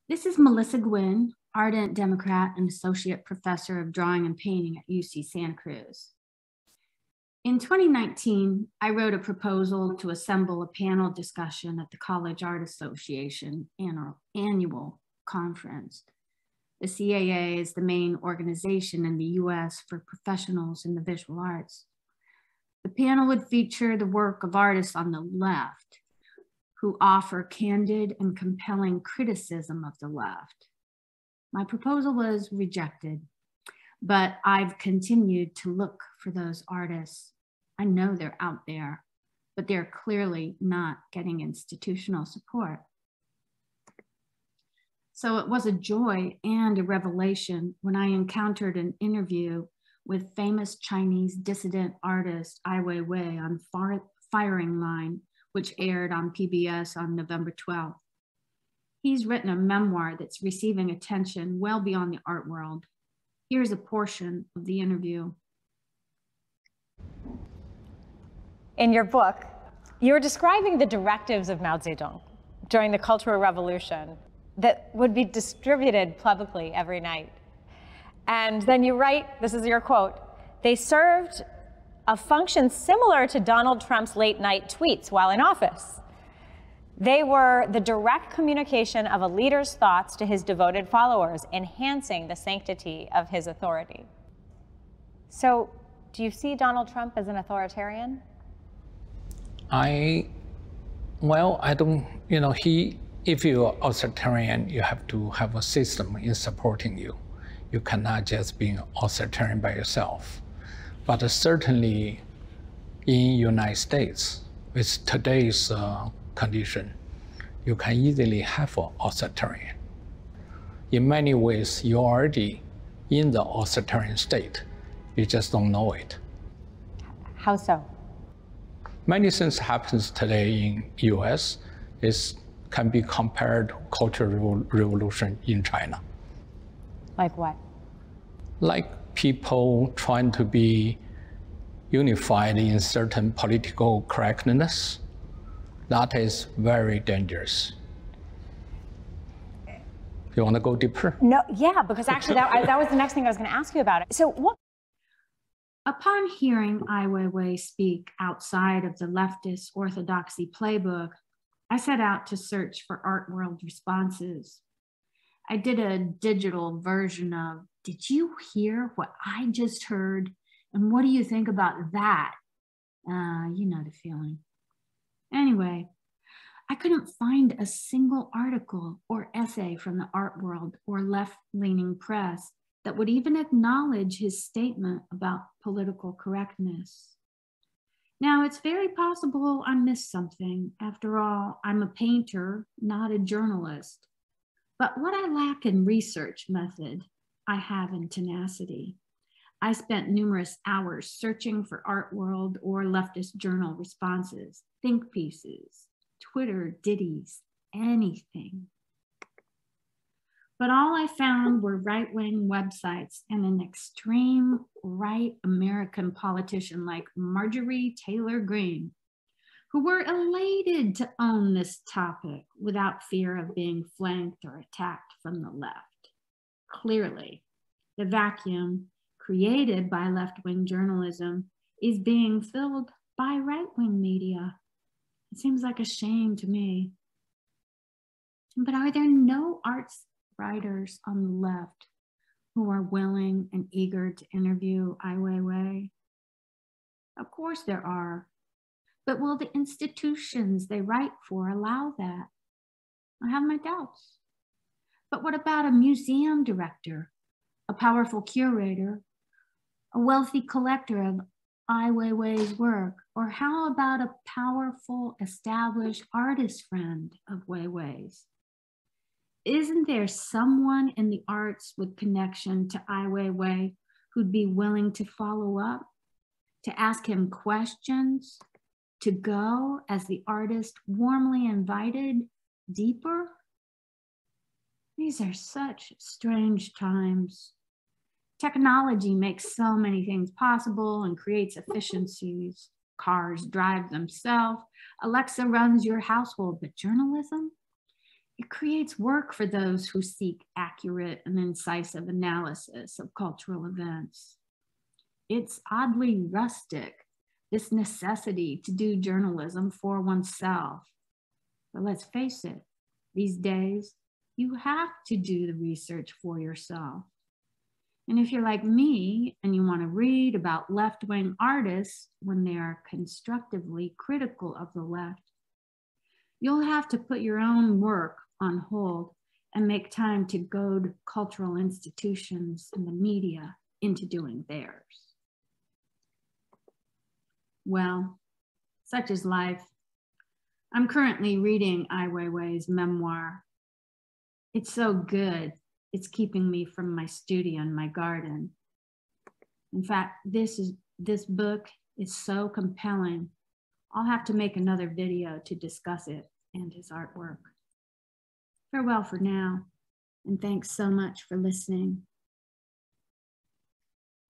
This is Melissa Gwyn, ardent Democrat and associate professor of drawing and painting at UC Santa Cruz. In 2019, I wrote a proposal to assemble a panel discussion at the College Art Association annual conference. The CAA is the main organization in the US for professionals in the visual arts. The panel would feature the work of artists on the left who offer candid and compelling criticism of the left. My proposal was rejected, but I've continued to look for those artists. I know they're out there, but they're clearly not getting institutional support. So it was a joy and a revelation when I encountered an interview with famous Chinese dissident artist Ai Weiwei on Firing Line, which aired on PBS on November 12th. He's written a memoir that's receiving attention well beyond the art world. Here's a portion of the interview. In your book, you're describing the directives of Mao Zedong during the Cultural Revolution that would be distributed publicly every night. And then you write, this is your quote, "They served a function similar to Donald Trump's late night tweets while in office. They were the direct communication of a leader's thoughts to his devoted followers, enhancing the sanctity of his authority." So, do you see Donald Trump as an authoritarian? I don't, if you're authoritarian, you have to have a system in supporting you. You cannot just be authoritarian by yourself. But certainly in United States, with today's condition, you can easily have an authoritarian. In many ways, you're already in the authoritarian state. You just don't know it. How so? Many things happens today in US can be compared to Cultural Revolution in China. Like what? Like people trying to be unified in certain political correctness. That is very dangerous. You want to go deeper? No, yeah, because actually that was the next thing I was going to ask you about. So what? Upon hearing Ai Weiwei speak outside of the leftist orthodoxy playbook, I set out to search for art world responses. I did a digital version of, "Did you hear what I just heard? And what do you think about that?" You know the feeling. Anyway, I couldn't find a single article or essay from the art world or left-leaning press that would even acknowledge his statement about political correctness. Now, it's very possible I missed something. After all, I'm a painter, not a journalist. But what I lack in research method, I have in tenacity. I spent numerous hours searching for art world or leftist journal responses, think pieces, Twitter ditties, anything. But all I found were right-wing websites and an extreme right American politician like Marjorie Taylor Greene, who were elated to own this topic without fear of being flanked or attacked from the left. Clearly, the vacuum created by left-wing journalism is being filled by right-wing media. It seems like a shame to me. But are there no arts writers on the left who are willing and eager to interview Ai Weiwei? Of course there are. But will the institutions they write for allow that? I have my doubts. But what about a museum director, a powerful curator, a wealthy collector of Ai Weiwei's work? Or how about a powerful, established artist friend of Weiwei's? Isn't there someone in the arts with connection to Ai Weiwei who'd be willing to follow up, to ask him questions, to go as the artist warmly invited deeper? These are such strange times. Technology makes so many things possible and creates efficiencies. Cars drive themselves. Alexa runs your household, but journalism? It creates work for those who seek accurate and incisive analysis of cultural events. It's oddly rustic, this necessity to do journalism for oneself. But let's face it, these days, you have to do the research for yourself. And if you're like me and you want to read about left-wing artists when they are constructively critical of the left, you'll have to put your own work on hold and make time to goad cultural institutions and the media into doing theirs. Well, such is life. I'm currently reading Ai Weiwei's memoir. It's so good, it's keeping me from my studio and my garden. In fact, this book is so compelling, I'll have to make another video to discuss it and his artwork. Farewell for now, and thanks so much for listening.